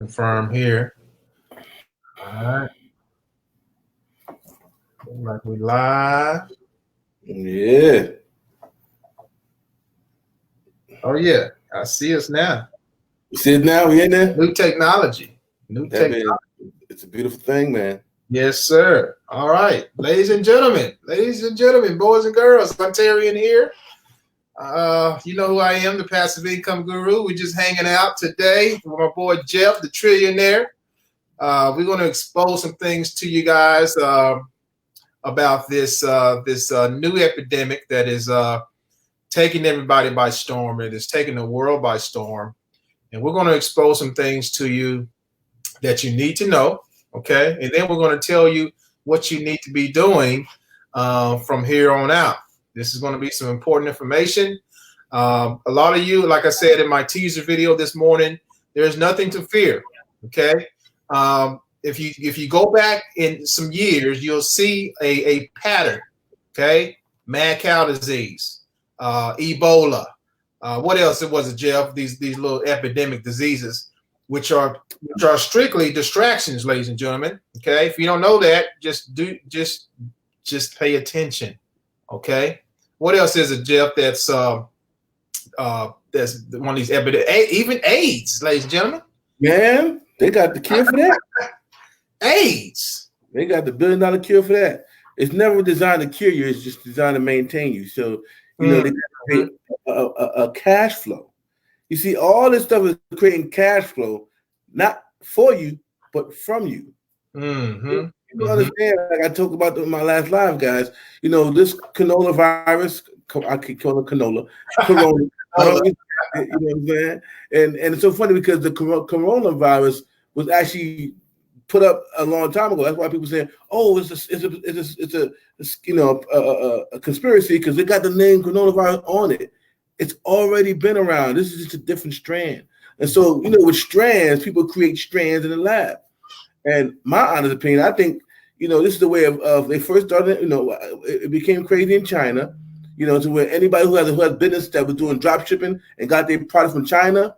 Confirm here. All right. Looks like we live. Yeah. Oh yeah, I see us now. You see it now? We in there? New technology. That man, it's a beautiful thing, man. Yes, sir. All right, ladies and gentlemen, boys and girls, I'm Terry in here. You know who I am, the passive income guru. We're just hanging out today with my boy Jeff, the trillionaire. We're going to expose some things to you guys about this new epidemic that is taking everybody by storm. It is taking the world by storm, and we're going to expose some things to you that you need to know. Okay, and then we're going to tell you what you need to be doing from here on out. This is going to be some important information. A lot of you, like I said in my teaser video this morning, there's nothing to fear. Okay, if you go back in some years, you'll see a pattern. Okay, mad cow disease, Ebola. What else was it, Jeff? These little epidemic diseases, which are strictly distractions, ladies and gentlemen. Okay, if you don't know that, just pay attention. Okay, what else is it, Jeff? That's one of these epidemics, even AIDS, ladies and gentlemen. Man, they got the cure for that. AIDS. They got the $1 billion cure for that. It's never designed to cure you. It's just designed to maintain you. So, they got to create a cash flow. You see, all this stuff is creating cash flow, not for you, but from you. You understand? Like I talked about in my last live, guys. This canola virus, I keep calling it canola, corona. You know what I'm saying? And it's so funny because the coronavirus was actually put up a long time ago. That's why people say, "Oh, it's a conspiracy," because they got the name coronavirus on it. It's already been around. This is just a different strand. And so, with strands, people create strands in the lab. And my honest opinion, I think, this is the way of they first started, it became crazy in China, to where anybody who has business that was doing drop shipping and got their product from China,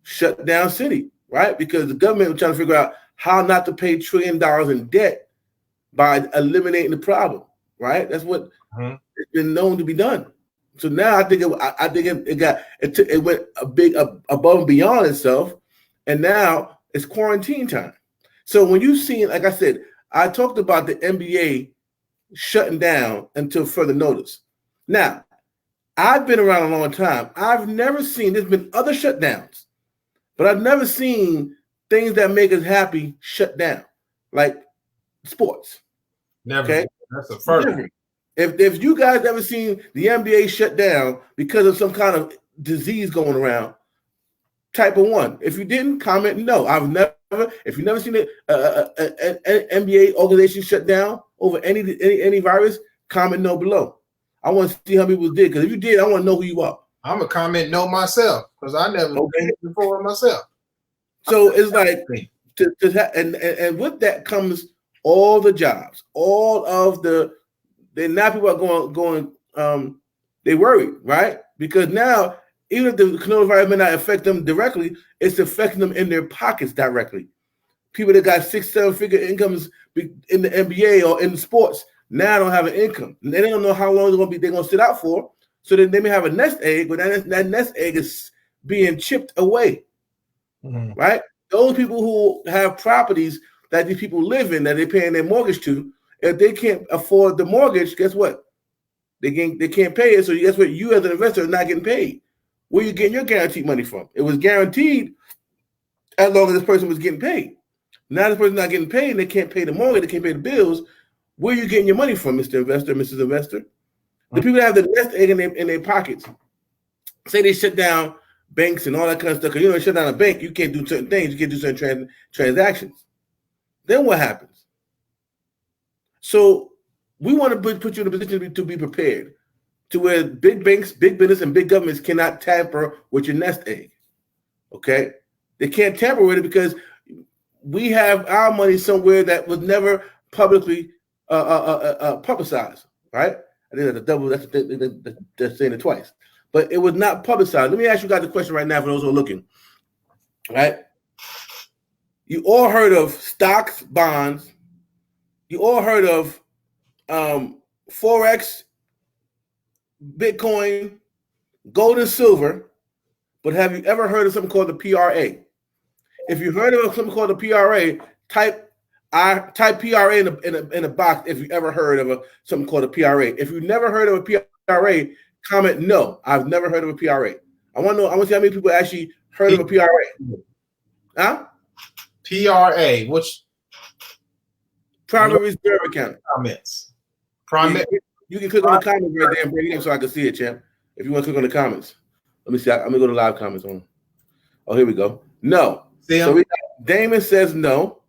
shut down city, right? Because the government was trying to figure out how not to pay $1 trillion in debt by eliminating the problem, right? That's what it's been known to be done. So now I think it went above and beyond itself, and now it's quarantine time. So when you see, like I said, I talked about the NBA shutting down until further notice. Now, I've been around a long time. I've never seen, there's been other shutdowns, but I've never seen things that make us happy shut down, like sports. Never. Okay? That's the first. Never. If you guys ever seen the NBA shut down because of some kind of disease going around, type of one. If you didn't, comment no. If you've never seen an NBA organization shut down over any virus, comment no below. I want to see how people did, because if you did, I want to know who you are. I'm going to comment no myself, because I never did it before myself. So it's like, and with that comes all the jobs, all of now people are going they worried, right? Because now, even if the coronavirus may not affect them directly, it's affecting them in their pockets directly. People that got 6-7-figure incomes in the NBA or in sports now don't have an income. And they don't know how long they're going to sit out for. So then they may have a nest egg, but that nest egg is being chipped away, right? Those people who have properties that these people live in, that they're paying their mortgage to, if they can't afford the mortgage, guess what? They can't pay it. So guess what? You as an investor are not getting paid. Where are you getting your guaranteed money from? It was guaranteed as long as this person was getting paid. Now this person's not getting paid, and they can't pay the mortgage, they can't pay the bills. Where are you getting your money from, Mr. Investor, Mrs. Investor? The people that have the nest egg in their pockets. Say they shut down banks and all that kind of stuff. Because shut down a bank, you can't do certain things. You can't do certain transactions. Then what happens? So we want to put you in a position to be prepared, to where big banks, big business, and big governments cannot tamper with your nest egg. Okay? They can't tamper with it because we have our money somewhere that was never publicly publicized, right? I think that's a double. That's saying it twice, but it was not publicized. Let me ask you guys a question right now for those who are looking. Right? You all heard of stocks, bonds. You all heard of Forex, Bitcoin, gold and silver. But have you ever heard of something called the PRA? If you heard of something called the PRA, type PRA in a box if you ever heard of something called a PRA. If you've never heard of a PRA, comment no. I've never heard of a PRA. I want to see how many people actually heard of a PRA. Huh? PRA, which private reserve account. Comments. You can click on the comments right there and bring it up so I can see it, champ. If you want to click on the comments. Let me see. I'm gonna go to live comments on. Oh, here we go. No. So we got Damon says no.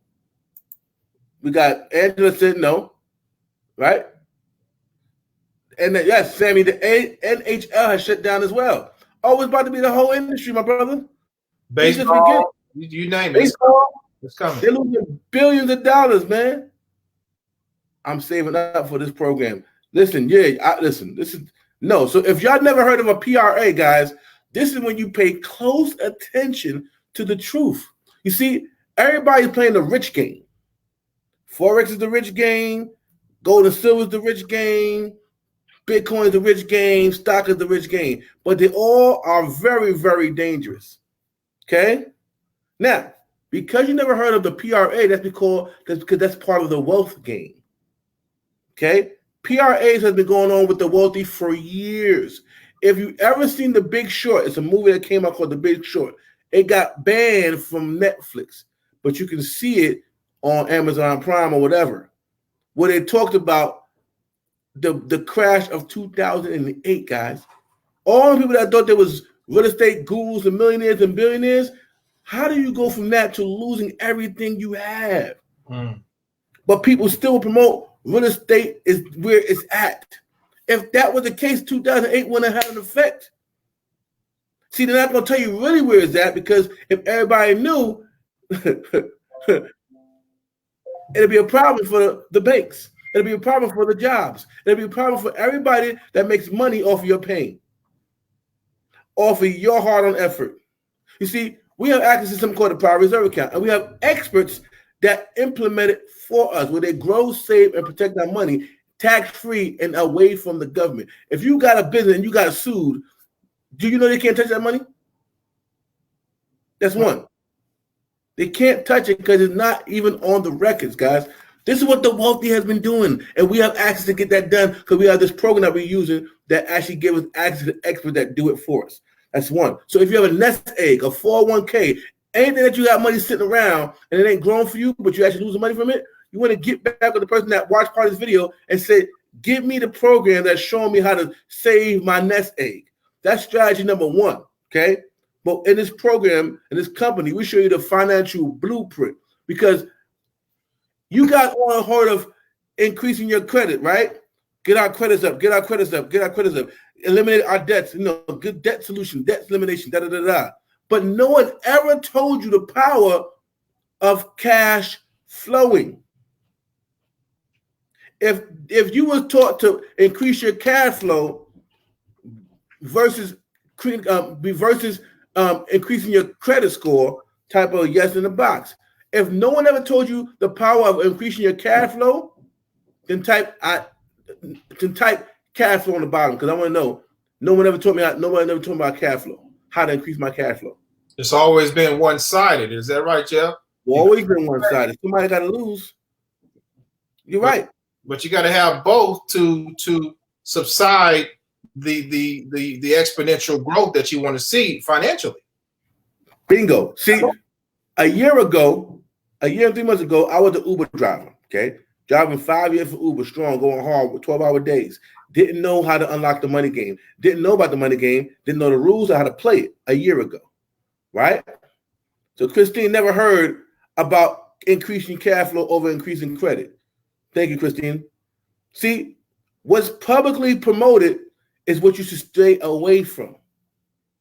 We got Angela said no. Right? And then, yes, Sammy, the NHL has shut down as well. Oh, it's about to be the whole industry, my brother. Baseball, you name it. Baseball, it's coming. They're losing billions of dollars, man. I'm saving up for this program. Listen, listen. This is no. So if y'all never heard of a PRA, guys, this is when you pay close attention to the truth. You see, everybody's playing the rich game. Forex is the rich game. Gold and silver is the rich game. Bitcoin is the rich game. Stock is the rich game. But they all are very, very dangerous. Okay? Now, because you never heard of the PRA, that's because that's part of the wealth game. Okay? PRAs has been going on with the wealthy for years. If you've ever seen The Big Short, it's a movie that came out called The Big Short. It got banned from Netflix, but you can see it on Amazon Prime or whatever, where they talked about the crash of 2008, guys. All the people that thought there was real estate gurus and millionaires and billionaires, how do you go from that to losing everything you have? But people still promote real estate is where it's at. If that was the case, 2008 wouldn't have had an effect. See, they're not going to tell you really where it's at, because if everybody knew, it'd be a problem for the banks. It'll be a problem for the jobs. It'll be a problem for everybody that makes money off of your pain, off of your hard-earned effort. You see, we have access to something called the Power Reserve Account, and we have experts that implement it for us, where they grow, save, and protect our money tax-free and away from the government. If you got a business and you got sued, do you know they can't touch that money? That's one. They can't touch it because it's not even on the records, guys. This is what the wealthy has been doing, and we have access to get that done because we have this program that we're using that actually gives us access to experts that do it for us. That's one. So if you have a nest egg, a 401k, anything that you got money sitting around and it ain't grown for you, but you actually losing money from it, you want to get back with the person that watched part of this video and say, give me the program that's showing me how to save my nest egg. That's strategy number one, okay? But in this program, in this company, we show you the financial blueprint, because you got all heard of increasing your credit, right? Get our credits up, get our credits up, get our credits up. Eliminate our debts, good debt solution, debt elimination, da-da-da-da. But no one ever told you the power of cash flowing. If you were taught to increase your cash flow versus increasing your credit score, type of yes in the box. If no one ever told you the power of increasing your cash flow, then type cash flow on the bottom, because I want to know. No one ever told me about cash flow, how to increase my cash flow. It's always been one-sided. Is that right, Jeff? Always been one-sided. Somebody got to lose. You're right. But you got to have both to subside the exponential growth that you want to see financially. Bingo. See, a year and 3 months ago, I was an Uber driver, okay? Driving 5 years for Uber, strong, going hard with 12-hour days. Didn't know how to unlock the money game. Didn't know about the money game. Didn't know the rules or how to play it a year ago, right? So Christine never heard about increasing cash flow over increasing credit. Thank you, Christine. See, what's publicly promoted is what you should stay away from.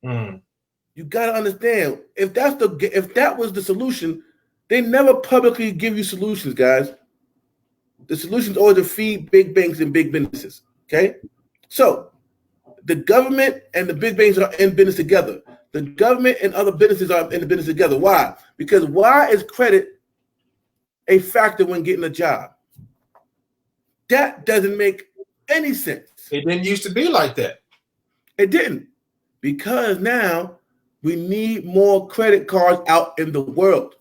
You got to understand, if that was the solution, they never publicly give you solutions, guys. The solution is always to feed big banks and big businesses, okay? So the government and the big banks are in business together. The government and other businesses are in the business together. Why? Because why is credit a factor when getting a job? That doesn't make any sense. It didn't used to be like that. It didn't. Because now we need more credit cards out in the world.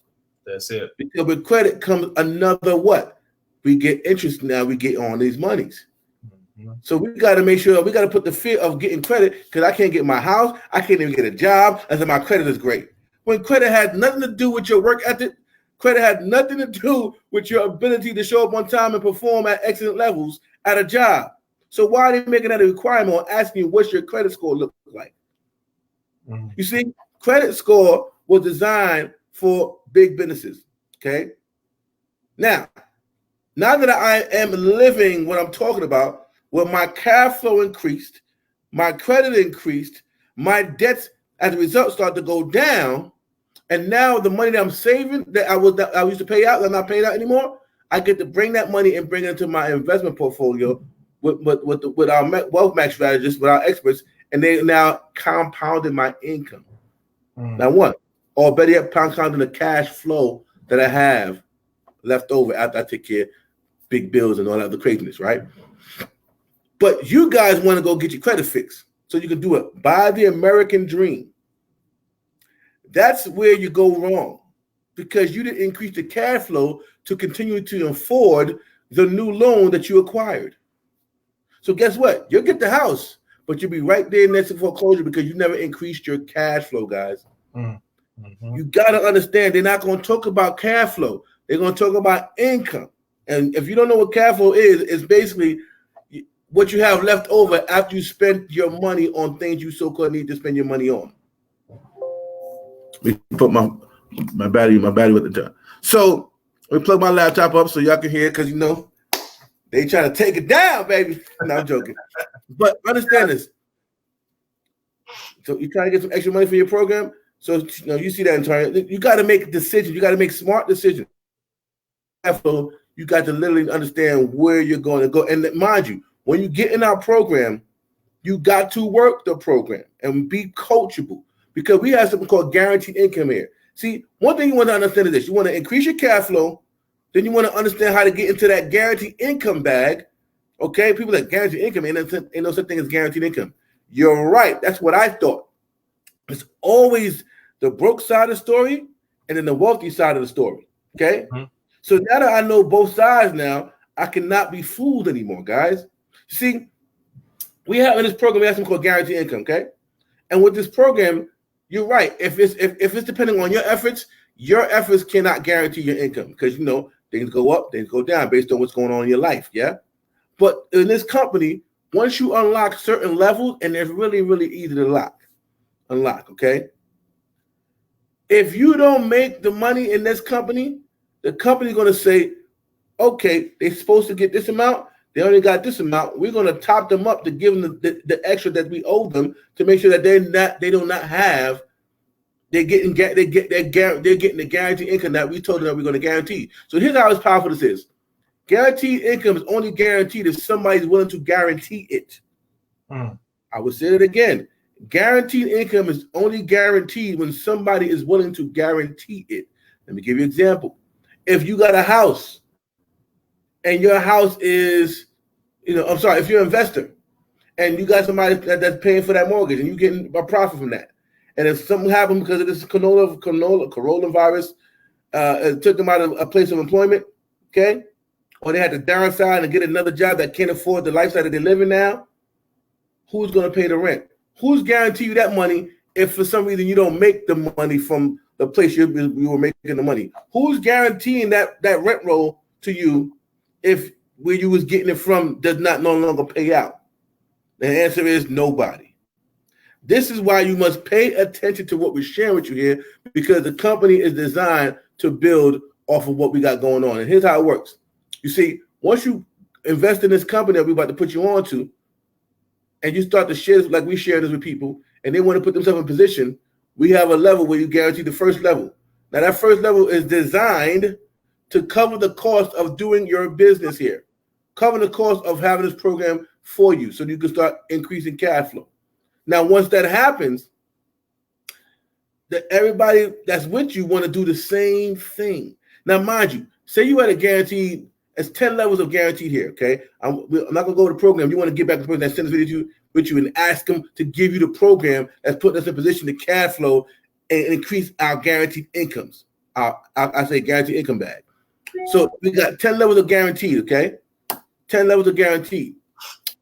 That's it. Because with credit comes another what? We get interest now. We get on these monies. Mm-hmm. So we got to make sure we got to put the fear of getting credit because I can't get my house. I can't even get a job until my credit is great. When credit had nothing to do with your work ethic, credit had nothing to do with your ability to show up on time and perform at excellent levels at a job. So why are they making that a requirement or asking you what's your credit score look like? Mm-hmm. You see, credit score was designed for big businesses, okay? Now that I am living what I'm talking about, where my cash flow increased, my credit increased, my debts as a result start to go down, and now the money that I'm saving that I used to pay out, I'm not paying out anymore, I get to bring that money and bring it into my investment portfolio with our wealth max strategists, with our experts, and they now compounded my income. Now what? Or better yet, compounding the cash flow that I have left over after I take care of big bills and all that other craziness, right? But you guys want to go get your credit fixed so you can do it. Buy the American dream. That's where you go wrong because you didn't increase the cash flow to continue to afford the new loan that you acquired. So guess what? You'll get the house, but you'll be right there next to foreclosure because you never increased your cash flow, guys. Mm-hmm. You got to understand they're not going to talk about cash flow. They're going to talk about income. And if you don't know what cash flow is, it's basically what you have left over after you spend your money on things you so-called need to spend your money on. Let me put my battery with the time. So let me plug my laptop up so y'all can hear it because, you know, they try to take it down, baby. No, I'm joking. But understand this. So you're trying to get some extra money for your program. So you know, you see that in turn. You got to make decisions. You got to make smart decisions. You got to literally understand where you're going to go. And mind you, when you get in our program, you got to work the program and be coachable because we have something called guaranteed income here. See, one thing you want to understand is this. You want to increase your cash flow. Then you want to understand how to get into that guaranteed income bag. Okay, people that guaranteed income, ain't no such thing as guaranteed income. You're right. That's what I thought. It's always the broke side of the story and then the wealthy side of the story. Okay? Mm-hmm. So now that I know both sides now, I cannot be fooled anymore, guys. See, we have in this program, we have something called guaranteed income, okay? And with this program, you're right. If it's depending on your efforts cannot guarantee your income because, you know, things go up, things go down based on what's going on in your life, yeah? But in this company, once you unlock certain levels, and they're really, really easy to unlock, okay? If you don't make the money in this company, the company's going to say, okay, they're supposed to get this amount. They only got this amount. We're going to top them up to give them the extra that we owe them to make sure that they're getting the guaranteed income that we told them that we're going to guarantee. So here's how powerful this is. Guaranteed income is only guaranteed if somebody's willing to guarantee it. I will say it again. Guaranteed income is only guaranteed when somebody is willing to guarantee it. Let me give you an example. If you got a house and your house is, if you're an investor and you got somebody that's paying for that mortgage and you're getting a profit from that. And if something happened because of this coronavirus, it took them out of a place of employment, okay? Or they had to downsize and get another job that can't afford the lifestyle that they live in now, who's going to pay the rent? Who's guarantee you that money if for some reason you don't make the money from the place you were making the money? Who's guaranteeing that rent roll to you if where you was getting it from does not no longer pay out? The answer is nobody. This is why you must pay attention to what we're sharing with you here, because the company is designed to build off of what we got going on. And here's how it works. You see, once you invest in this company that we're about to put you on to, and you start to share this like we share this with people, and they want to put themselves in position, we have a level where you guarantee the first level. Now, that first level is designed to cover the cost of doing your business here, cover the cost of having this program for you so you can start increasing cash flow. Now, once that happens, that everybody that's with you want to do the same thing. Now, mind you, say you had a guaranteed, it's 10 levels of guaranteed here, okay? I'm not going to go to the program. You want to get back to the person that sends this video with you and ask them to give you the program that's putting us in position to cash flow and increase our guaranteed incomes. I say guaranteed income bag. So we got 10 levels of guaranteed, okay? 10 levels of guaranteed.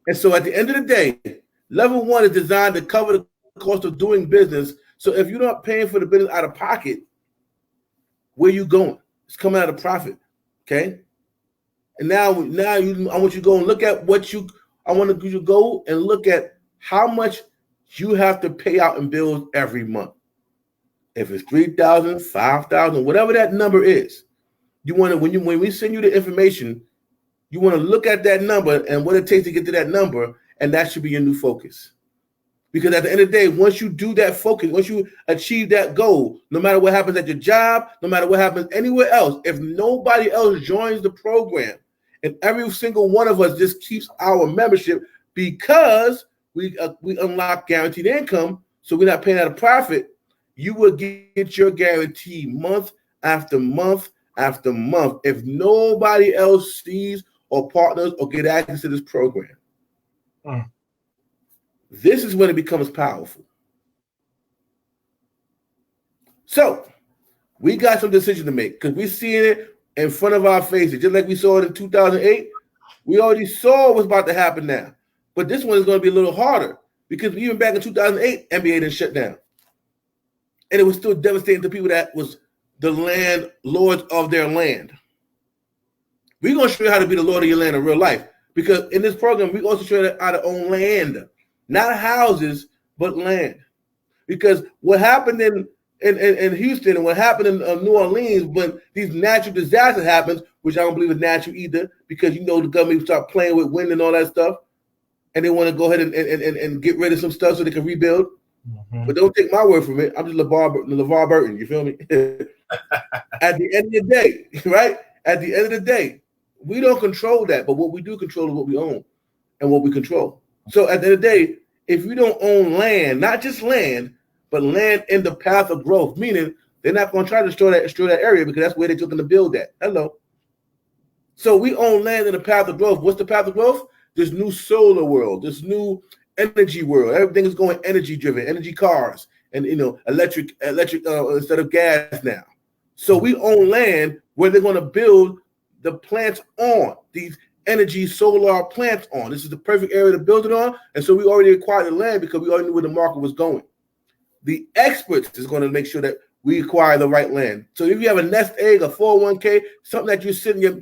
And so at the end of the day, level 1 is designed to cover the cost of doing business. So if you're not paying for the business out of pocket, where you going? It's coming out of profit, okay? And now I want you to go and look at I want you to go and look at how much you have to pay out in bills every month. If it's $3,000, $5,000, whatever that number is, you want to when we send you the information, you want to look at that number and what it takes to get to that number, and that should be your new focus. Because at the end of the day, once you do that focus, once you achieve that goal, no matter what happens at your job, no matter what happens anywhere else, if nobody else joins the program, and every single one of us just keeps our membership because we unlock guaranteed income, so we're not paying out of profit, you will get your guarantee month after month after month if nobody else sees or partners or get access to this program. This is when it becomes powerful. So we got some decisions to make because we're seeing it in front of our faces, just like we saw it in 2008. We already saw what's about to happen now, but this one is going to be a little harder because even back in 2008, NBA didn't shut down, and it was still devastating to people that was the landlords of their land. We're going to show you how to be the lord of your land in real life, because in this program, we also show you how to own land, not houses, but land. Because what happened in Houston and what happened in New Orleans when these natural disasters happens, which I don't believe is natural either, because the government start playing with wind and all that stuff, and they want to go ahead and get rid of some stuff so they can rebuild. But don't take my word from it. I'm just LeVar Burton. You feel me? At the end of the day, right? At the end of the day, we don't control that, but what we do control is what we own and what we control. So at the end of the day, if we don't own land, not just land, but land in the path of growth, meaning they're not going to try to destroy that area because that's where they're looking to build at. Hello. So we own land in the path of growth. What's the path of growth? This new solar world, this new energy world. Everything is going energy driven, energy cars, and electric instead of gas now. So we own land where they're going to build the plants on, these energy solar plants on. This is the perfect area to build it on. And so we already acquired the land because we already knew where the market was going. The experts is going to make sure that we acquire the right land. So if you have a nest egg, a 401k, something that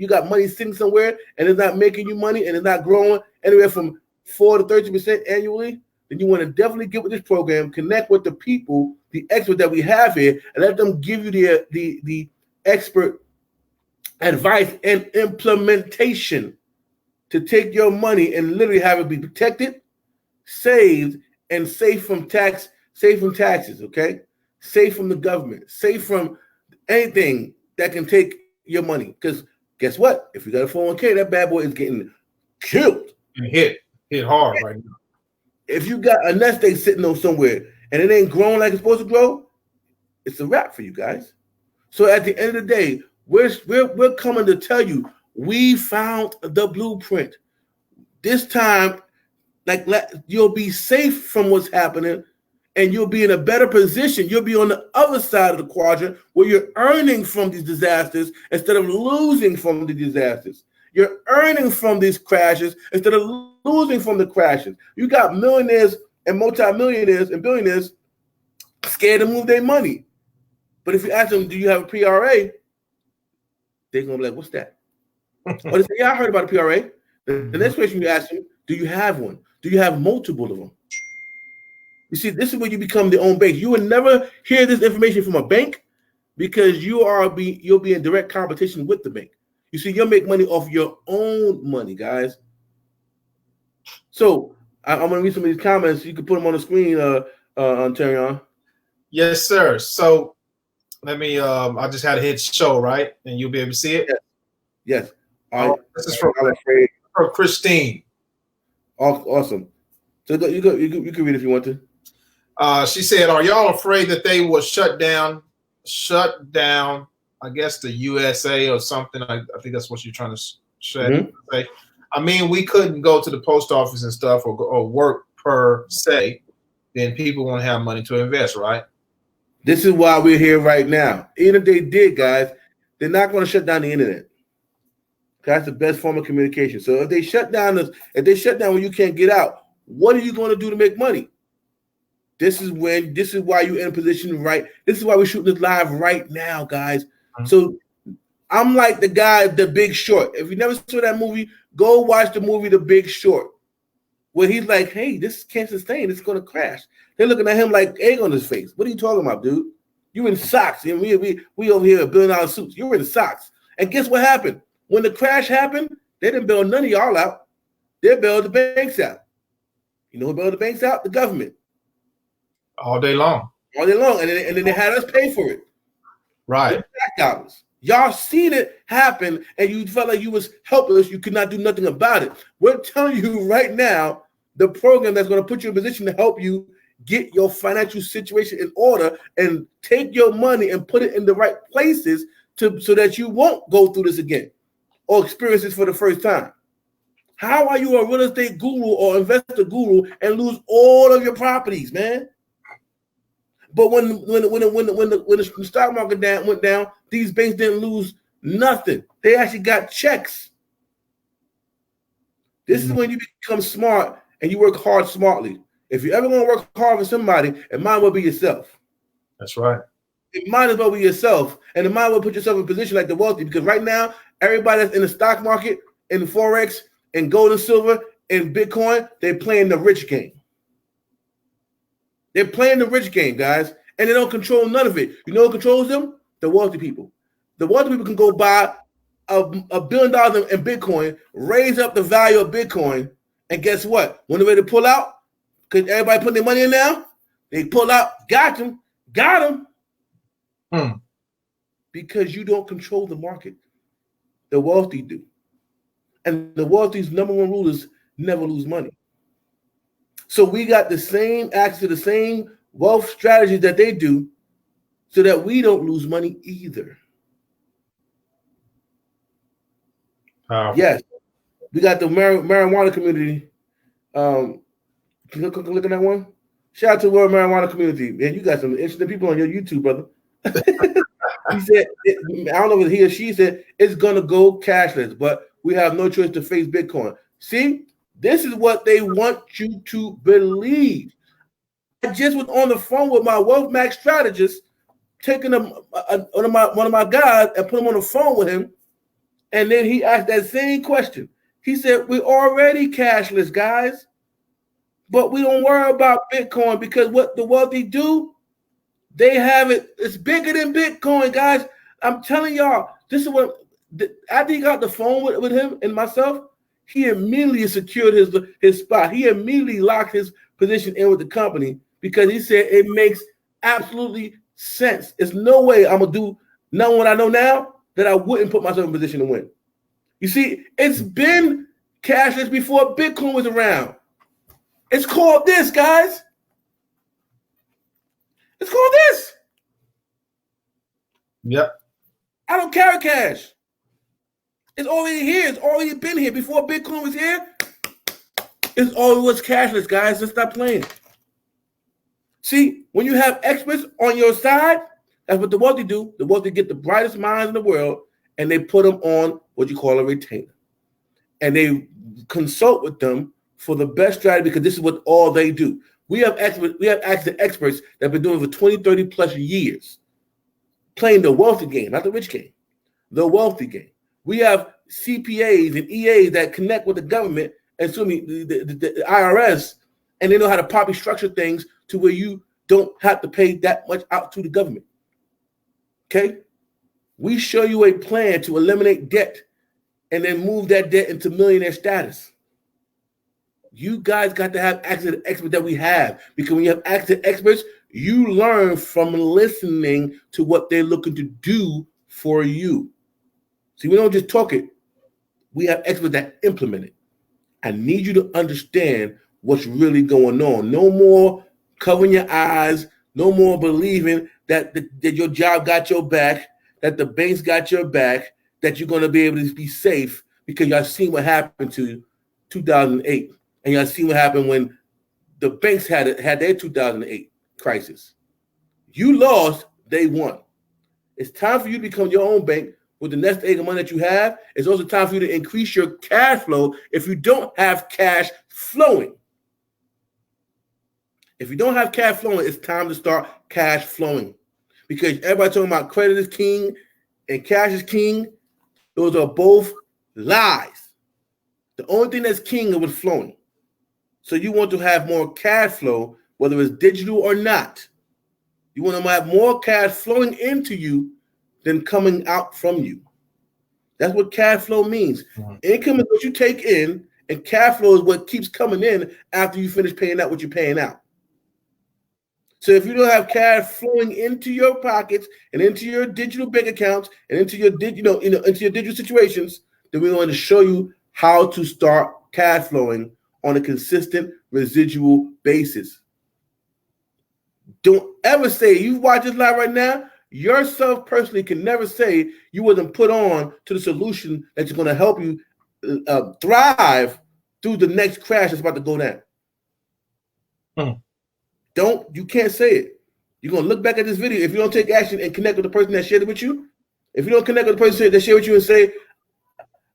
you got money sitting somewhere and it's not making you money and it's not growing anywhere from 4 to 30% annually, then you want to definitely get with this program, connect with the people, the experts that we have here, and let them give you the expert advice and implementation to take your money and literally have it be protected, saved, and safe from taxes, okay? Safe from the government, safe from anything that can take your money. Because guess what? If you got a 401k, that bad boy is getting killed. And hit hard right now. If you got a nest egg sitting on somewhere and it ain't growing like it's supposed to grow, it's a wrap for you guys. So at the end of the day, we're coming to tell you we found the blueprint. This time, you'll be safe from what's happening, and you'll be in a better position. You'll be on the other side of the quadrant where you're earning from these disasters instead of losing from the disasters. You're earning from these crashes instead of losing from the crashes. You got millionaires and multimillionaires and billionaires scared to move their money. But if you ask them, do you have a PRA? They're going to be like, what's that? Or they say, yeah, I heard about a PRA. The next question you ask them, do you have one? Do you have multiple of them? You see, this is where you become the own bank. You will never hear this information from a bank because you'll be in direct competition with the bank. You see, you'll make money off your own money, guys. So I'm going to read some of these comments. You can put them on the screen, Ontario. Yes, sir. So let me, I just had to hit show, right? And you'll be able to see it? Yes. This is from Christine. Awesome. So you can read if you want to. She said, "Are y'all afraid that they will shut down? I guess the USA or something. I think that's what you're trying to say. I mean, we couldn't go to the post office and stuff or work per se. Then people won't have money to invest, right? This is why we're here right now. Even if they did, guys, they're not going to shut down the internet. That's the best form of communication. So if they shut down when you can't get out, what are you going to do to make money? This is why you're in a position, right? This is why we're shooting this live right now, guys. Mm-hmm. So I'm like the guy, The Big Short. If you never saw that movie, go watch the movie The Big Short, where he's like, hey, this can't sustain. It's going to crash. They're looking at him like egg on his face. What are you talking about, dude? You in socks. And we over here $1 billion suits. You're in socks. And guess what happened? When the crash happened, they didn't bail none of y'all out. They bailed the banks out. You know who bailed the banks out? The government. All day long. And then they had us pay for it. Right. $5. Y'all seen it happen, and you felt like you was helpless. You could not do nothing about it. We're telling you right now, the program that's going to put you in a position to help you get your financial situation in order and take your money and put it in the right places so that you won't go through this again or experience this for the first time. How are you a real estate guru or investor guru and lose all of your properties, man? But when the stock market went down, these banks didn't lose nothing. They actually got checks. This is when you become smart and you work hard smartly. If you're ever going to work hard for somebody, it might as well be yourself. That's right. It might as well be yourself, and it might as well put yourself in a position like the wealthy, because right now, everybody that's in the stock market, in Forex, in gold and silver, in Bitcoin, they're playing the rich game. They're playing the rich game, guys, and they don't control none of it. You know who controls them? The wealthy people. The wealthy people can go buy $1 billion in Bitcoin, raise up the value of Bitcoin, and guess what? When they're ready to pull out, because everybody put their money in now, they pull out, got them. Because you don't control the market. The wealthy do. And the wealthy's number one rule is never lose money. So we got the same access to the same wealth strategies that they do so that we don't lose money either. Yes. We got the marijuana community. Can you look at that one? Shout out to the World Marijuana Community. Man, you got some interesting people on your YouTube, brother. He said, I don't know if he or she said, it's going to go cashless, but we have no choice to face Bitcoin. See? This is what they want you to believe. I just was on the phone with my Wealth Max strategist, taking one of my guys and put him on the phone with him. And then he asked that same question. He said, we're already cashless, guys, but we don't worry about Bitcoin because what the wealthy do, they have it. It's bigger than Bitcoin, guys. I'm telling y'all, this is what, after he got the phone with him and myself, he immediately secured his spot. He immediately locked his position in with the company because he said it makes absolutely sense. There's no way I'm going to do knowing what I know now that I wouldn't put myself in position to win. You see, it's been cashless before Bitcoin was around. It's called this, guys. It's called this. Yep. I don't carry cash. It's already here. It's already been here. Before Bitcoin was here, it's always cashless, guys. Let's stop playing. See, when you have experts on your side, that's what the wealthy do. The wealthy get the brightest minds in the world, and they put them on what you call a retainer. And they consult with them for the best strategy because this is what all they do. We have experts that have been doing it for 20, 30 plus years, playing the wealthy game, not the rich game, the wealthy game. We have CPAs and EAs that connect with the government and the IRS, and they know how to properly structure things to where you don't have to pay that much out to the government. Okay? We show you a plan to eliminate debt and then move that debt into millionaire status. You guys got to have access to the experts that we have, because when you have access to experts, you learn from listening to what they're looking to do for you. See, we don't just talk it. We have experts that implement it. I need you to understand what's really going on. No more covering your eyes, no more believing that your job got your back, that the banks got your back, that you're going to be able to be safe, because y'all seen what happened to 2008, and y'all seen what happened when the banks had their 2008 crisis. You lost, they won. It's time for you to become your own bank with the nest egg of money that you have. It's also time for you to increase your cash flow if you don't have cash flowing. If you don't have cash flowing, it's time to start cash flowing, because everybody talking about credit is king and cash is king. Those are both lies. The only thing that's king is what's flowing. So you want to have more cash flow, whether it's digital or not. You want to have more cash flowing into you than coming out from you. That's what cash flow means. Mm-hmm. Income is what you take in, and cash flow is what keeps coming in after you finish paying out what you're paying out. So if you don't have cash flowing into your pockets and into your digital bank accounts and into your into your digital situations, then we're going to show you how to start cash flowing on a consistent residual basis. Don't ever say, you watch this live right now, yourself personally can never say you wasn't put on to the solution that's going to help you thrive through the next crash that's about to go down. You can't say it. You're going to look back at this video. If you don't take action and connect with the person that shared it with you, if you don't connect with the person that shared with you and say,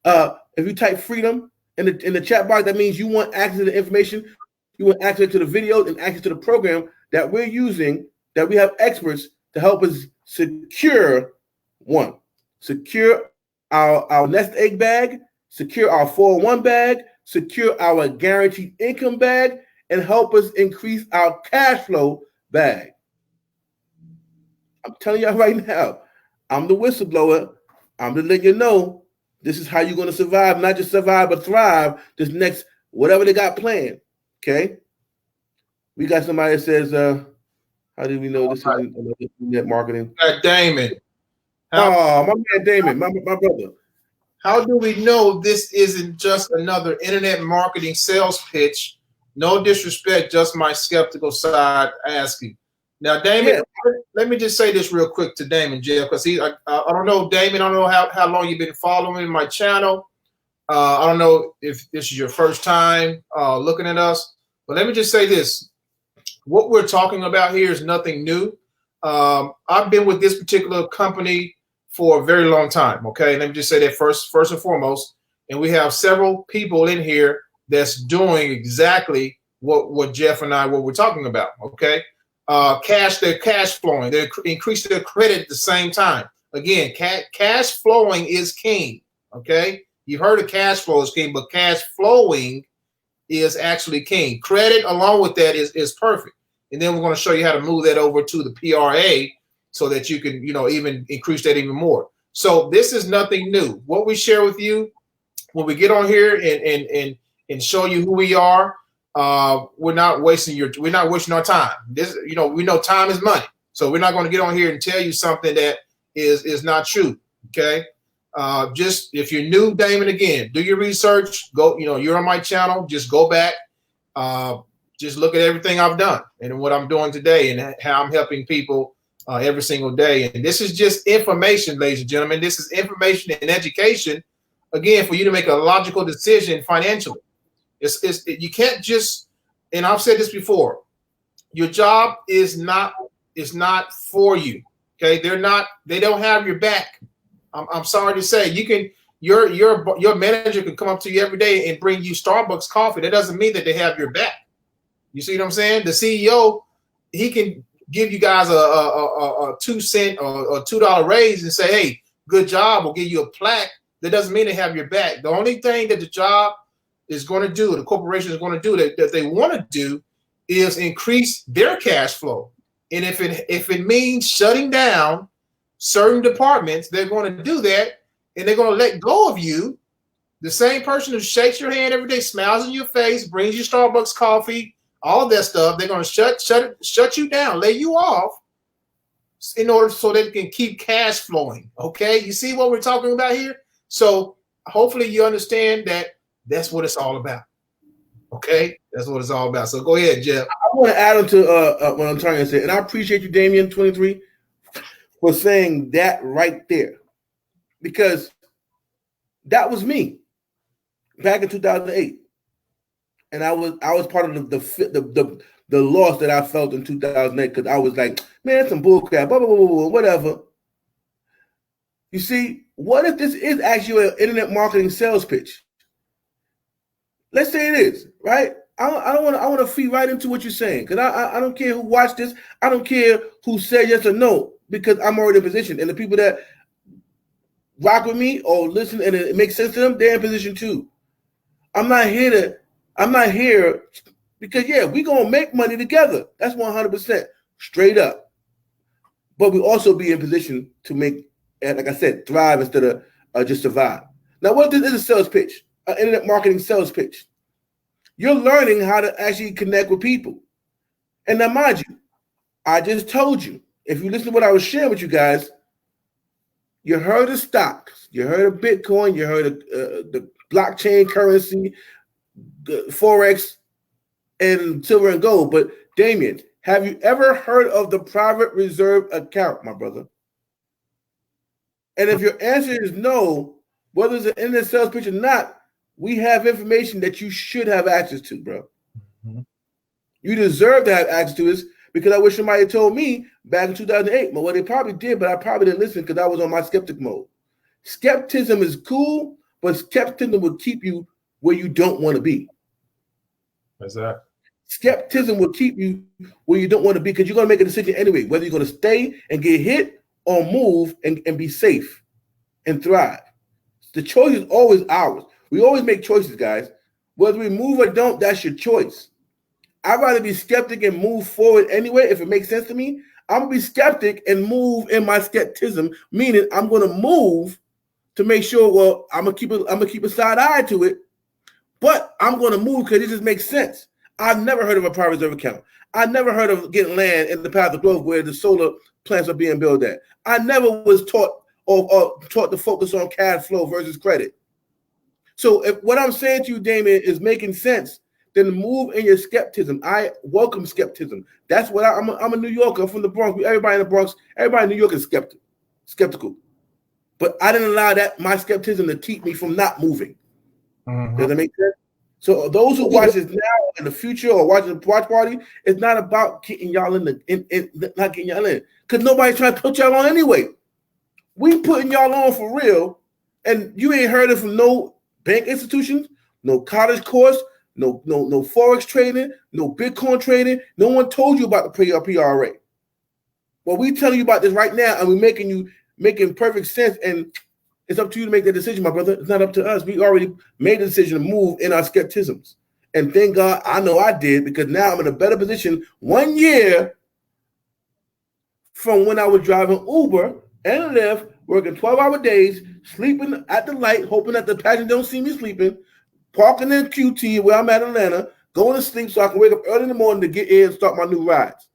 if you type freedom in the chat box, that means you want access to the information, you want access to the videos and access to the program that we're using, that we have experts to help us secure our nest egg bag, secure our 401 bag, secure our guaranteed income bag, and help us increase our cash flow bag. I'm telling y'all right now, I'm the whistleblower. I'm to let you know this is how you're going to survive, not just survive, but thrive this next, whatever they got planned. Okay? We got somebody that says, how do we know this isn't net marketing? Damon. My man Damon, my brother. How do we know this isn't just another internet marketing sales pitch? No disrespect, just my skeptical side asking. Now, Damon, let me just say this real quick to Damon, Jeff, because I don't know, Damon, I don't know how long you've been following my channel. I don't know if this is your first time looking at us, but let me just say this. What we're talking about here is nothing new. I've been with this particular company for a very long time, okay? Let me just say that first and foremost. And we have several people in here that's doing exactly what Jeff and what we're talking about, okay? They're cash flowing. They increase their credit at the same time. Again, cash flowing is king, okay? You've heard of cash flow is king, but cash flowing is actually king. Credit along with that is perfect. And then we're going to show you how to move that over to the PRA so that you can, even increase that even more. So this is nothing new. What we share with you when we get on here and show you who we are, we're not wasting our time. This, we know time is money. So we're not going to get on here and tell you something that is not true. Okay. Just if you're new, Damon, again, do your research. Go, you're on my channel. Just go back. Just look at everything I've done and what I'm doing today and how I'm helping people every single day. And this is just information, ladies and gentlemen. This is information and education, again, for you to make a logical decision financially. You can't just, and I've said this before, your job is not for you. Okay, they don't have your back. I'm sorry to say, your manager can come up to you every day and bring you Starbucks coffee. That doesn't mean that they have your back. You see what I'm saying? The CEO, he can give you guys a 2 cent or $2 raise and say, hey, good job, we'll give you a plaque. That doesn't mean they have your back. The only thing that the job is going to do, the corporation is going to do that they want to do is increase their cash flow. And if it means shutting down certain departments, they're going to do that, and they're going to let go of you. The same person who shakes your hand every day, smiles in your face, brings you Starbucks coffee, all of that stuff, they're going to shut you down, lay you off in order so they can keep cash flowing. Okay, you see what we're talking about here? So hopefully you understand that that's what it's all about. Okay, that's what it's all about. So go ahead, Jeff. I want to add on to what I'm trying to say, and I appreciate you, Damien 23, for saying that right there, because that was me back in 2008, and I was part of the loss that I felt in 2008 because I was like, man, some bullcrap, blah, blah, blah, blah, whatever. You see, what if this is actually an internet marketing sales pitch? Let's say it is, right? I want to feed right into what you're saying because I don't care who watched this. I don't care who said yes or no because I'm already in position. And the people that rock with me or listen and it makes sense to them, they're in position too. I'm not here because, yeah, we're going to make money together. That's 100% straight up. But we also be in position to make, like I said, thrive instead of just survive. Now, what is a sales pitch? An internet marketing sales pitch. You're learning how to actually connect with people. And now, mind you, I just told you, if you listen to what I was sharing with you guys, you heard of stocks, you heard of Bitcoin, you heard of the blockchain currency, the Forex, and silver and gold. But Damien, have you ever heard of the private reserve account, my brother? And if your answer is no, whether it's an internet sales pitch or not, we have information that you should have access to, bro. Mm-hmm. You deserve to have access to this because I wish somebody had told me back in 2008. Well, they probably did, but I probably didn't listen because I was on my skeptic mode. Skepticism is cool, but skepticism will keep you where you don't want to be. Exactly. Skepticism will keep you where you don't want to be because you're going to make a decision anyway, whether you're going to stay and get hit or move and be safe and thrive. The choice is always ours. We always make choices, guys. Whether we move or don't, that's your choice. I'd rather be skeptic and move forward anyway. If it makes sense to me, I'm going to be skeptic and move in my skepticism, meaning I'm going to move to make sure, well, I'm going to keep a side eye to it, but I'm going to move because it just makes sense. I've never heard of a private reserve account. I never heard of getting land in the path of growth where the solar plants are being built at. I never was taught or taught to focus on cash flow versus credit. So if what I'm saying to you, Damien, is making sense, then move in your skepticism. I welcome skepticism. That's what I'm a New Yorker. I'm from the Bronx. Everybody in the Bronx, everybody in New York is skeptical. But I didn't allow my skepticism to keep me from not moving. Mm-hmm. Does that make sense? So those who watch this now in the future or watching the watch party, it's not about getting y'all not getting y'all in. Because nobody's trying to put y'all on anyway. We putting y'all on for real, and you ain't heard it from no bank institutions, no college course, no Forex trading, no Bitcoin trading. No one told you about the PRA. Well, we telling you about this right now, and we're making perfect sense, and it's up to you to make that decision, my brother. It's not up to us. We already made the decision to move in our skepticisms. And thank God I know I did because now I'm in a better position 1 year from when I was driving Uber and Lyft, working 12-hour days, sleeping at the light, hoping that the passenger don't see me sleeping, parking in QT where I'm at Atlanta, going to sleep so I can wake up early in the morning to get in and start my new rides.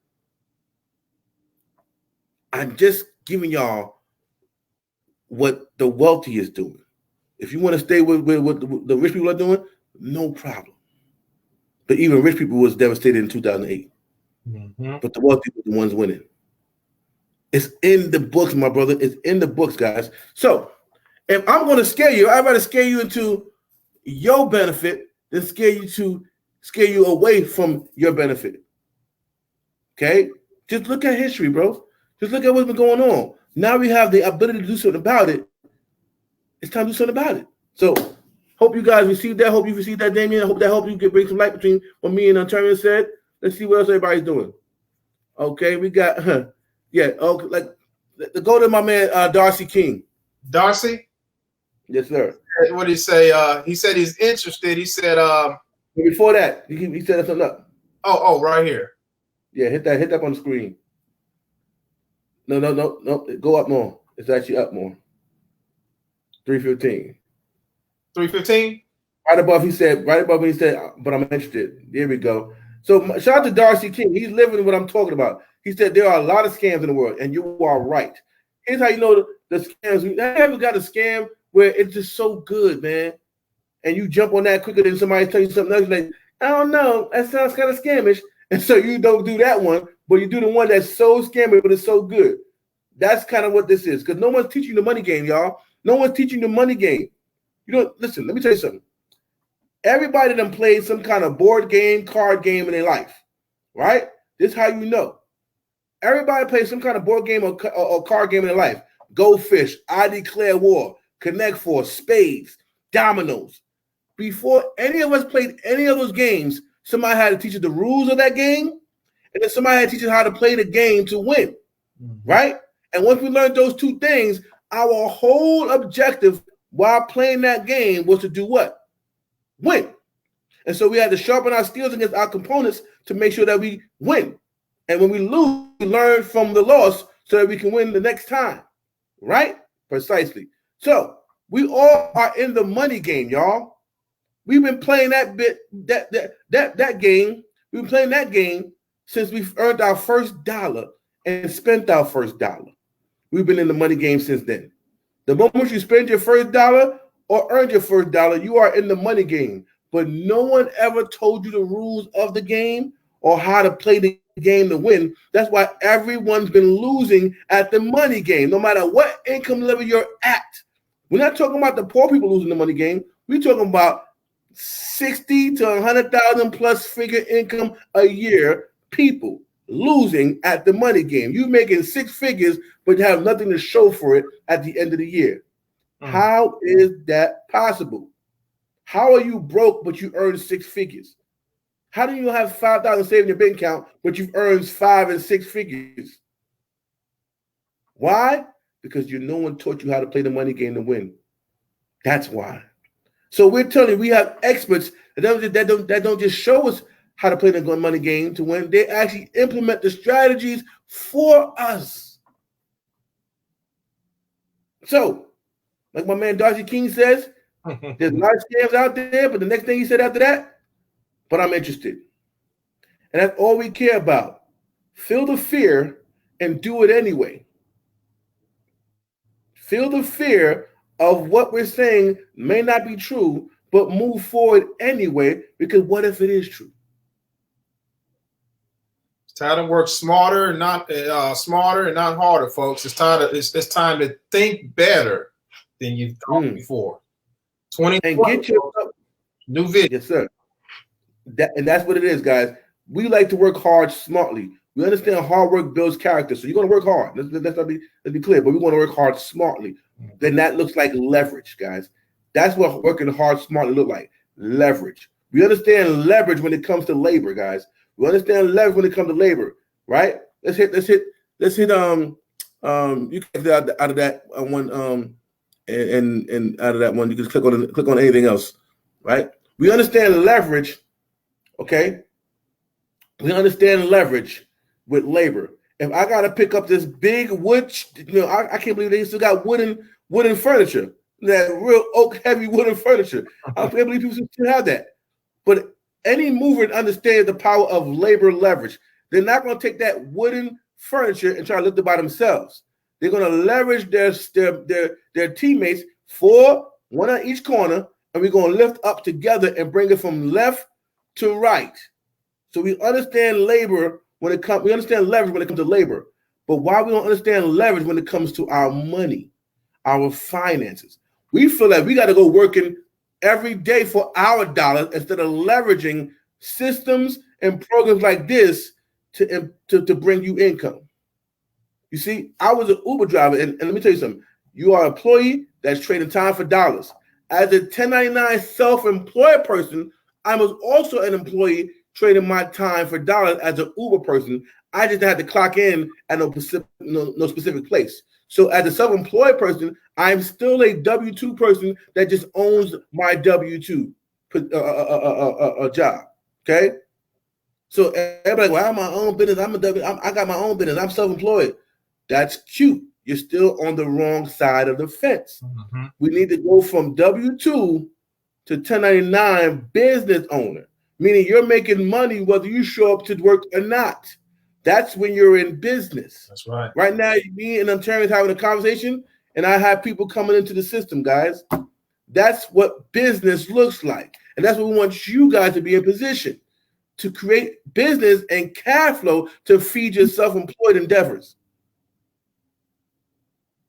I'm just giving y'all what the wealthy is doing. If you want to stay with what the rich people are doing, no problem. But even rich people was devastated in 2008. Mm-hmm. But the wealthy were the ones winning. It's in the books, my brother. It's in the books, guys. So if I'm going to scare you, I'd rather scare you into your benefit than scare you away from your benefit. Okay? Just look at history, bro. Just look at what's been going on. Now we have the ability to do something about it. It's time to do something about it. So hope you guys received that. Hope you received that, Damien. I hope that helped you bring some light between what me and Antonio said. Let's see what else everybody's doing. Okay, we got go to my man Darcy King. Darcy? Yes, sir. What did he say? He said he's interested. He said before that, he said something up. Oh, right here. Yeah, hit that on the screen. No. Go up more. It's actually up more. 315. 315? Right above when he said, but I'm interested. There we go. So shout out to Darcy King. He's living what I'm talking about. He said there are a lot of scams in the world, and you are right. Here's how you know the scams. I haven't got a scam where it's just so good, man. And you jump on that quicker than somebody tell you something else. Like, I don't know. That sounds kind of scamish. And so you don't do that one, but you do the one that's so scammy, but it's so good. That's kind of what this is. Because no one's teaching the money game, y'all. No one's teaching the money game. You don't listen, let me tell you something. Everybody done played some kind of board game, card game in their life, right? This is how you know. Everybody plays some kind of board game or card game in their life. Go Fish, I Declare War, Connect Four, Spades, Dominoes. Before any of us played any of those games, somebody had to teach us the rules of that game, and then somebody had to teach us how to play the game to win, right? And once we learned those two things, our whole objective while playing that game was to do what? Win. And so we had to sharpen our skills against our components to make sure that we win. And when we lose, we learn from the loss so that we can win the next time, right? Precisely. So we all are in the money game, y'all. We've been playing that game. We've been playing that game since we've earned our first dollar and spent our first dollar. We've been in the money game since then. The moment you spend your first dollar or earned your first dollar, you are in the money game. But no one ever told you the rules of the game or how to play the game to win. That's why everyone's been losing at the money game, no matter what income level you're at. We're not talking about the poor people losing the money game. We're talking about 60 to 100,000 plus figure income a year people losing at the money game. You're making six figures, but you have nothing to show for it at the end of the year. How is that possible? How are you broke, but you earn six figures? How do you have 5,000 saved in your bank account, but you've earned 5 and 6 figures? Why? Because no one taught you how to play the money game to win. That's why. So we're telling you, we have experts that don't just show us how to play the money game to win. They actually implement the strategies for us. So, like my man Darcy King says, there's a lot of scams out there, but the next thing he said after that, but I'm interested. And that's all we care about. Feel the fear and do it anyway. Feel the fear of what we're saying may not be true, but move forward anyway, because what if it is true? It's time to work smarter and not harder, folks. It's time to think better than you've thought before. 20 and get your new video. Yes, sir. That's what it is, guys. We like to work hard smartly. We understand hard work builds character. So you're going to work hard. Let's be clear, but we want to work hard smartly. Then that looks like leverage, guys. That's what working hard smartly look like. Leverage. We understand leverage when it comes to labor, guys. We understand leverage when it comes to labor, right? Let's hit you can get out of that one and out of that one you can click on anything else, right? We understand leverage, okay? We understand leverage with labor. If I gotta pick up this big wood, I can't believe they still got wooden furniture, that real oak heavy wooden furniture. I can't believe people still have that. But any mover understands the power of labor leverage. They're not going to take that wooden furniture and try to lift it by themselves. They're going to leverage their teammates for one on each corner, and we're going to lift up together and bring it from left to right. So we understand labor when it comes. We understand leverage when it comes to labor, but why we don't understand leverage when it comes to our money, our finances? We feel like we got to go working every day for our dollars instead of leveraging systems and programs like this to bring you income. You see, I was an Uber driver, and let me tell you something. You are an employee that's trading time for dollars. As a 1099 self-employed person, I was also an employee trading my time for dollars as an Uber person. I just had to clock in at no specific place. So as a self-employed person, I'm still a W-2 person that just owns my W-2 job. Okay. So everybody, well, I'm my own business. I got my own business. I'm self-employed. That's cute. You're still on the wrong side of the fence. Mm-hmm. We need to go from W-2 to 1099 business owner, meaning you're making money whether you show up to work or not. That's when you're in business. That's right. Right now, me and Terrence having a conversation, and I have people coming into the system, guys. That's what business looks like. And that's what we want you guys to be in position to create business and cash flow to feed your self-employed endeavors.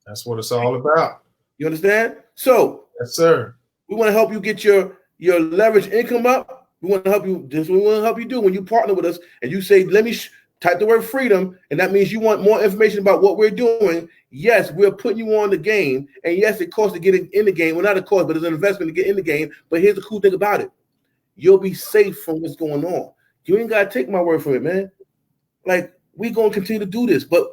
That's what it's all about. You understand? So, yes, sir. We want to help you get your leverage income up. We want to help you. This is what we want to help you do when you partner with us and you say, let me type the word freedom, and that means you want more information about what we're doing. Yes, we're putting you on the game, and yes, it costs to get in the game. Well, not a cost, but it's an investment to get in the game. But here's the cool thing about it: you'll be safe from what's going on. You ain't gotta take my word for it, man. Like, we're gonna continue to do this, but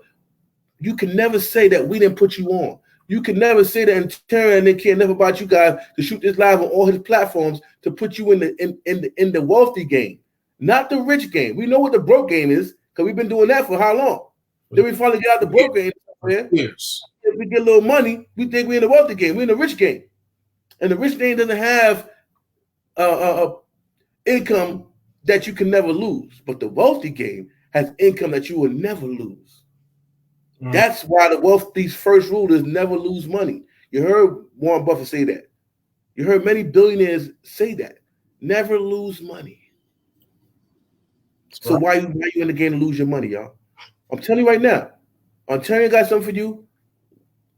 you can never say that we didn't put you on. You can never say that and Terry and care enough about you guys to shoot this live on all his platforms to put you in the wealthy game, not the rich game. We know what the broke game is because we've been doing that for how long? Then we finally get out the broke game. Years. If we get a little money, we think we're in the wealthy game. We're in the rich game, and the rich game doesn't have income that you can never lose, but the wealthy game has income that you will never lose. That's why the wealthy's first rule is never lose money. You heard Warren Buffett say that. You heard many billionaires say that. Never lose money. So why are you in the game to lose your money, y'all? I'm telling you right now. I'm telling you guys something for you.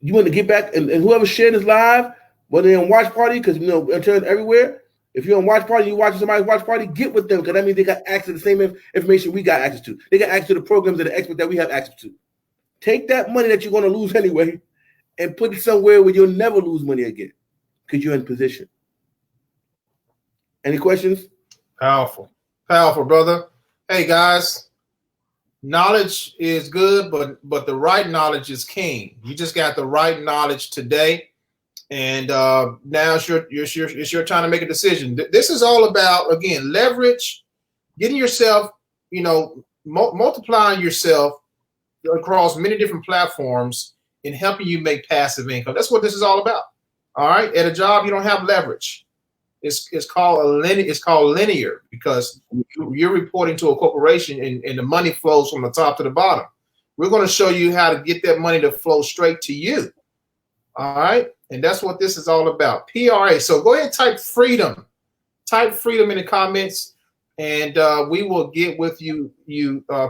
You want to get back, and whoever shared this live, whether they're on watch party, because I'm telling you everywhere. If you're on watch party, you're watching somebody's watch party, get with them, because that means they got access to the same information we got access to. They got access to the programs and the experts that we have access to. Take that money that you're going to lose anyway and put it somewhere where you'll never lose money again because you're in position. Any questions? Powerful. Powerful, brother. Hey, guys, knowledge is good, but the right knowledge is king. You just got the right knowledge today, and now it's your time to make a decision. This is all about, again, leverage, getting yourself, multiplying yourself across many different platforms and helping you make passive income. That's what this is all about. All right. At a job, you don't have leverage. It's called linear because you're reporting to a corporation and the money flows from the top to the bottom. We're going to show you how to get that money to flow straight to you. All right. And that's what this is all about. PRA. So go ahead and type freedom. Type freedom in the comments. And we will get with you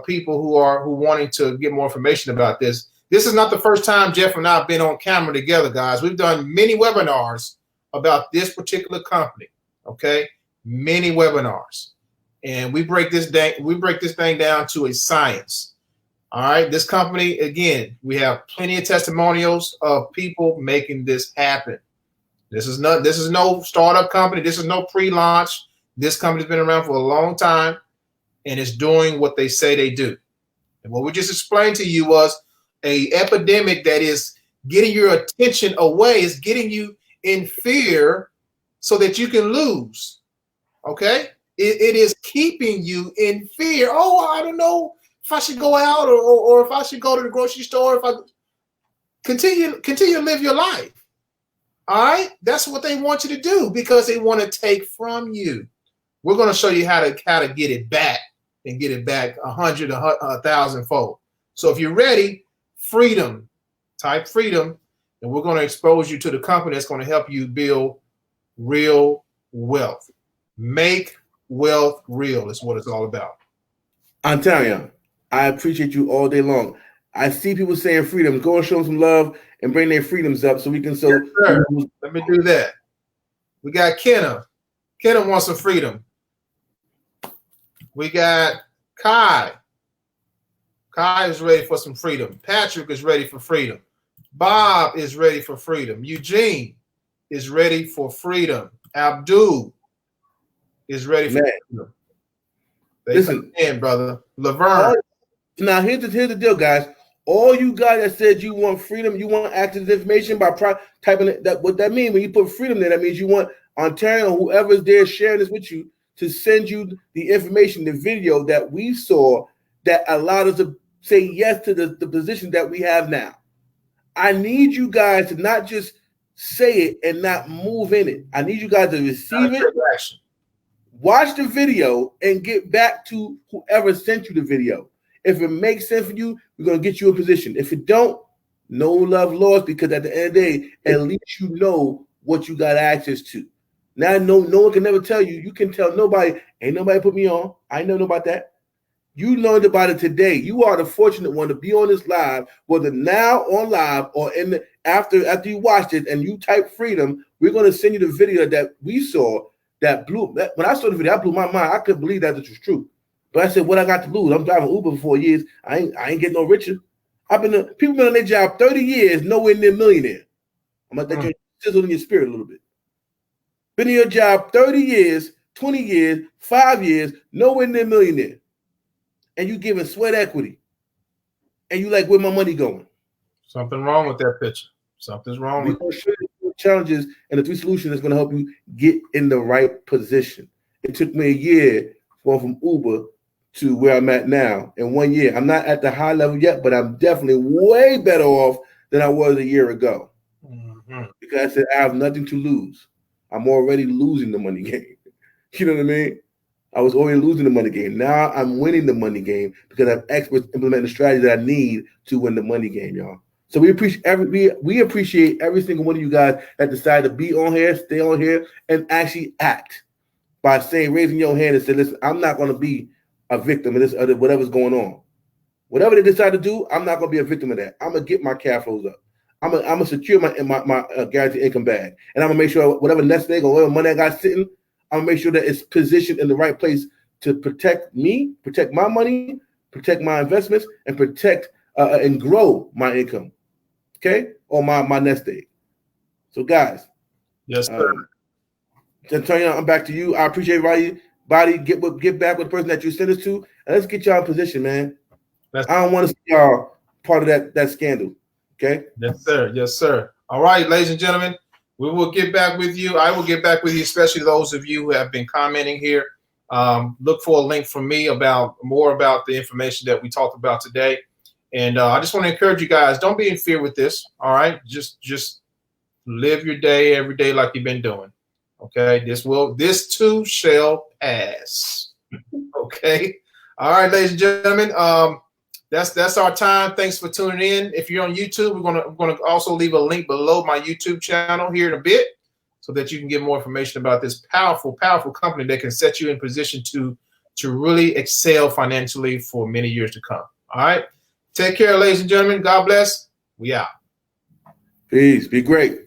people who wanting to get more information about this. This is not the first time Jeff and I have been on camera together, guys. We've done many webinars about this particular company. Okay, many webinars, and we break this thing down to a science. All right, this company, again, we have plenty of testimonials of people making this happen. This is no startup company. This is no pre-launch. This company's been around for a long time, and it's doing what they say they do. And what we just explained to you was a epidemic that is getting your attention away, is getting you in fear so that you can lose. Okay? It is keeping you in fear. Oh, I don't know if I should go out or if I should go to the grocery store. If I continue to live your life. All right? That's what they want you to do because they want to take from you. We're going to show you how to get it back and get it back 100, 1,000-fold. So if you're ready, freedom, type freedom, and we're going to expose you to the company that's going to help you build real wealth. Make wealth real is what it's all about. I'm telling you, I appreciate you all day long. I see people saying freedom. Go and show them some love and bring their freedoms up so we can. So yes, let me do that. We got Kenna. Kenna wants some freedom. We got Kai. Kai is ready for some freedom. Patrick is ready for freedom. Bob is ready for freedom. Eugene is ready for freedom. Abdul is ready for freedom. Listen, in, brother. Laverne. Now, here's the deal, guys. All you guys that said you want freedom, you want access to information by typing it. What that means when you put freedom there, that means you want Ontario or whoever's there sharing this with you to send you the information, the video that we saw that allowed us to say yes to the position that we have now. I need you guys to not just say it and not move in it. I need you guys to receive it, watch the video, and get back to whoever sent you the video. If it makes sense for you, we're going to get you in position. If it don't, no love lost, because at the end of the day, at least you know what you got access to. Now no one can never tell you. You can tell nobody. Ain't nobody put me on. I ain't know about that. You learned about it today. You are the fortunate one to be on this live, whether now on live or in the after you watched it and you type freedom. We're going to send you the video that we saw that blew. When I saw the video, I blew my mind. I couldn't believe that it was true. But I said, what I got to lose? I'm driving Uber for 4 years. I ain't getting no richer. People been on their job 30 years, nowhere near millionaire. I'm like that sizzle in your spirit a little bit. Been in your job 30 years, 20 years, 5 years, nowhere near millionaire. And you giving sweat equity. And you like, where my money going? Something wrong with that picture. Something's wrong with the challenges and the 3 solutions that's going to help you get in the right position. It took me a year going from Uber to where I'm at now. In 1 year, I'm not at the high level yet, but I'm definitely way better off than I was a year ago. Because I said I have nothing to lose. I'm already losing the money game. You know what I mean? I was already losing the money game. Now I'm winning the money game because I have experts implementing the strategy that I need to win the money game, y'all. So we appreciate every single one of you guys that decided to be on here, stay on here, and actually act by raising your hand and saying, listen, I'm not going to be a victim of this other whatever's going on. Whatever they decide to do, I'm not going to be a victim of that. I'm going to get my cash flows up. I'm gonna secure my guaranteed income bag, and I'm gonna make sure whatever nest egg or whatever money I got sitting, I'm gonna make sure that it's positioned in the right place to protect me, protect my money, protect my investments, and protect and grow my income. Okay, or my nest egg. So, guys, yes, sir. Antonio, I'm back to you. I appreciate everybody. Get back with the person that you sent us to, and let's get y'all in position, man. I don't want to see y'all part of that scandal. Okay. Yes, sir. Yes, sir. All right, ladies and gentlemen, we will get back with you. I will get back with you, especially those of you who have been commenting here. Look for a link from me about more about the information that we talked about today. And I just want to encourage you guys, don't be in fear with this. All right. Just live your day every day like you've been doing. Okay. This too shall pass. Okay. All right, ladies and gentlemen. That's our time. Thanks for tuning in. If you're on YouTube, we're gonna also leave a link below my YouTube channel here in a bit, so that you can get more information about this powerful company that can set you in position to really excel financially for many years to come. All right. Take care, ladies and gentlemen. God bless. We out. Peace. Be great.